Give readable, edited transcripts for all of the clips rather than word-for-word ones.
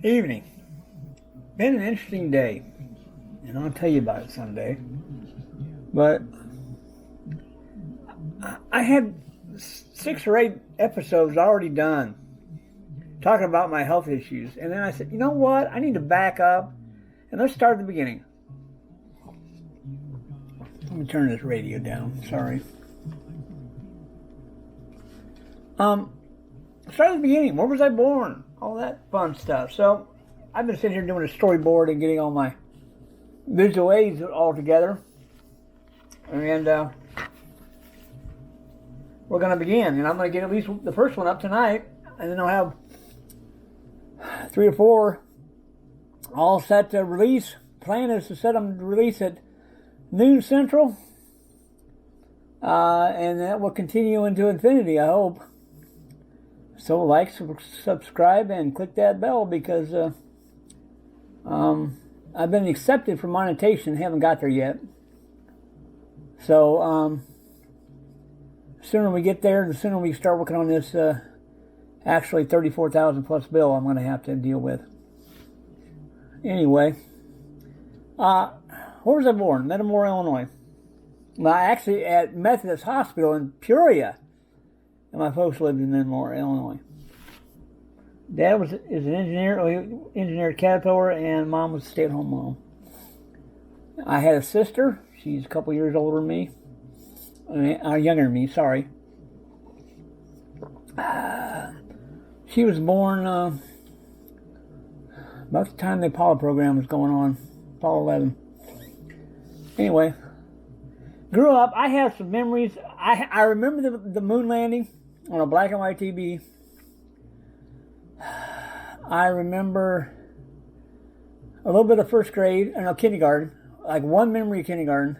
Evening. Been an interesting day, and I'll tell you about it someday. But I had 6 or 8 episodes already done talking about my health issues, and then I said, you know what? I need to back up and let's start at the beginning. Let me turn this radio down. Sorry. Start at the beginning. Where was I born? All that fun stuff. So I've been sitting here doing a storyboard and getting all my visual aids all together. And we're going to begin. And I'm going to get at least the first one up tonight. And then I'll have 3 or 4 all set to release. Plan is to set them to release at noon Central. And that will continue into infinity, I hope. So like, subscribe, and click that bell because I've been accepted for monetization, haven't got there yet. So the sooner we get there, the sooner we start working on this actually 34,000 plus bill I'm going to have to deal with. Anyway, where was I born? Metamora, Illinois. Well, actually at Methodist Hospital in Peoria. And my folks lived in Metamora, Illinois. Dad is an engineer at Caterpillar, and Mom was a stay-at-home mom. I had a sister. She's a couple years older than me. Younger than me, sorry. She was born about the time the Apollo program was going on, Apollo 11. Anyway, grew up. I have some memories. I remember the moon landing on a black and white TV. I remember a little bit of first grade, kindergarten, like one memory of kindergarten,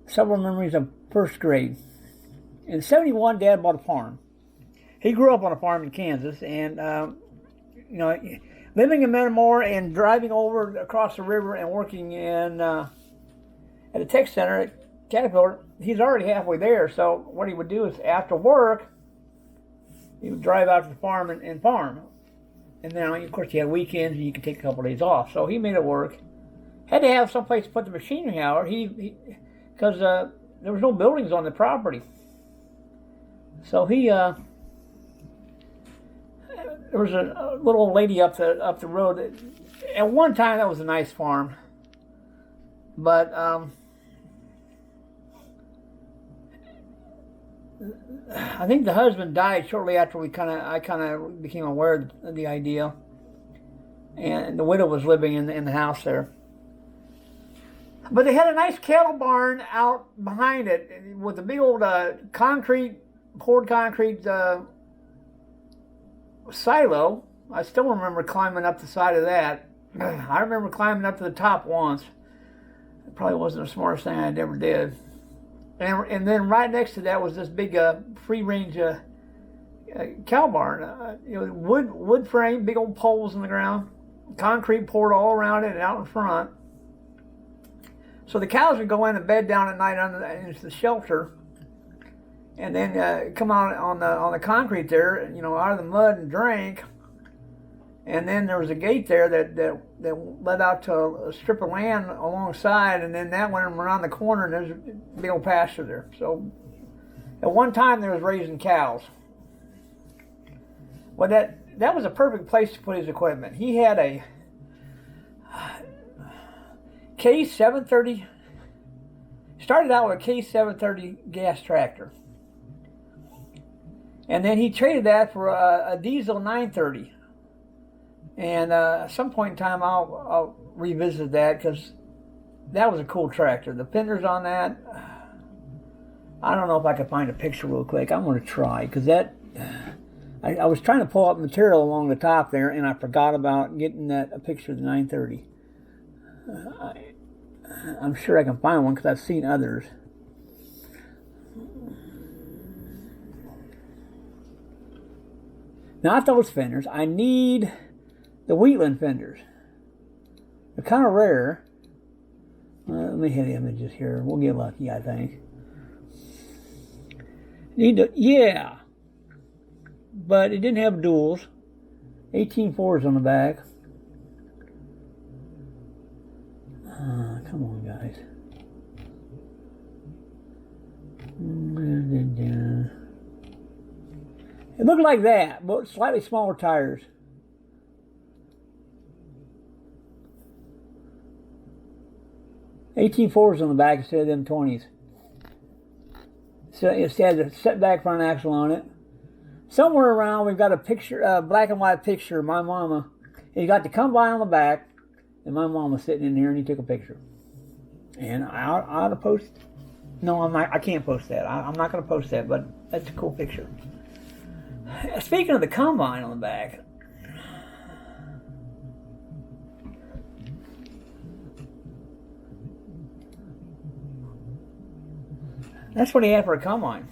several memories of first grade. In '71, Dad bought a farm. He grew up on a farm in Kansas, and living in Metamora and driving over across the river and working in at a tech center at Caterpillar. He's already halfway there, so what he would do is after work, he would drive out to the farm and farm. And then, of course, you had weekends and you could take a couple of days off. So he made it work. Had to have someplace to put the machinery out. Because there was no buildings on the property. So there was a little old lady up the road. At one time, that was a nice farm. But I think the husband died shortly after I kind of became aware of the idea, and the widow was living in the house there. But they had a nice cattle barn out behind it with a big old poured concrete silo. I still remember climbing up the side of that. I remember climbing up to the top once. It probably wasn't the smartest thing I ever did. And then right next to that was this big free-range cow barn. Wood frame, big old poles in the ground, concrete poured all around it and out in front. So the cows would go in and bed down at night into the shelter, and then come out on the concrete there, out of the mud and drink. And then there was a gate there that led out to a strip of land alongside, and then that went around the corner, and there's a big old pasture there. So at one time there was raising cows. Well, that was a perfect place to put his equipment. He had a K730. Started out with a K730 gas tractor, and then he traded that for a diesel 930. And at some point in time, I'll revisit that because that was a cool tractor. The fenders on that, I don't know if I can find a picture real quick. I'm going to try because I was trying to pull up material along the top there, and I forgot about getting a picture of the 930. I'm sure I can find one because I've seen others. Not those fenders. I need the Wheatland fenders. They're kind of rare. Let me hit images here. We'll get lucky, I think. Yeah. But it didn't have duals. 18.4s on the back. Come on, guys. It looked like that, but slightly smaller tires. $18.4s on the back instead of them 20s. So it had a setback front axle on it. Somewhere around, we've got a picture, a black and white picture of my mama. He got to come by on the back, and my mom was sitting in here, and he took a picture. And I ought to post. No, I'm not. I can't post that. I'm not going to post that, but that's a cool picture. Speaking of the combine on the back, that's what he had for a combine.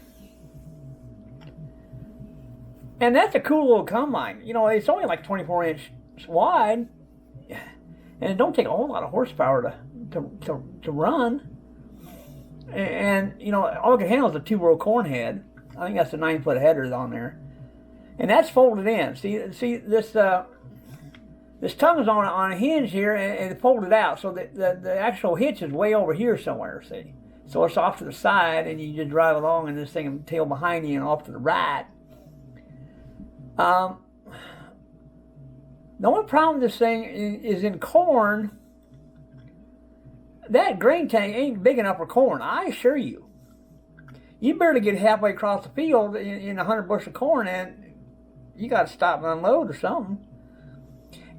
And that's a cool little combine. You know, it's only like 24-inch wide, and it don't take a whole lot of horsepower to run. And you know, all it can handle is a 2-row corn head. I think that's a 9-foot header on there, and that's folded in. See this this tongue is on a hinge here, and it's folded out, so the actual hitch is way over here somewhere. See, so it's off to the side, and you just drive along, and this thing will tail behind you and off to the right. The only problem with this thing is in corn. That grain tank ain't big enough for corn, I assure you. You barely get halfway across the field in 100 bushel of corn, and you got to stop and unload or something.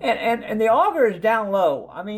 And the auger is down low. I mean,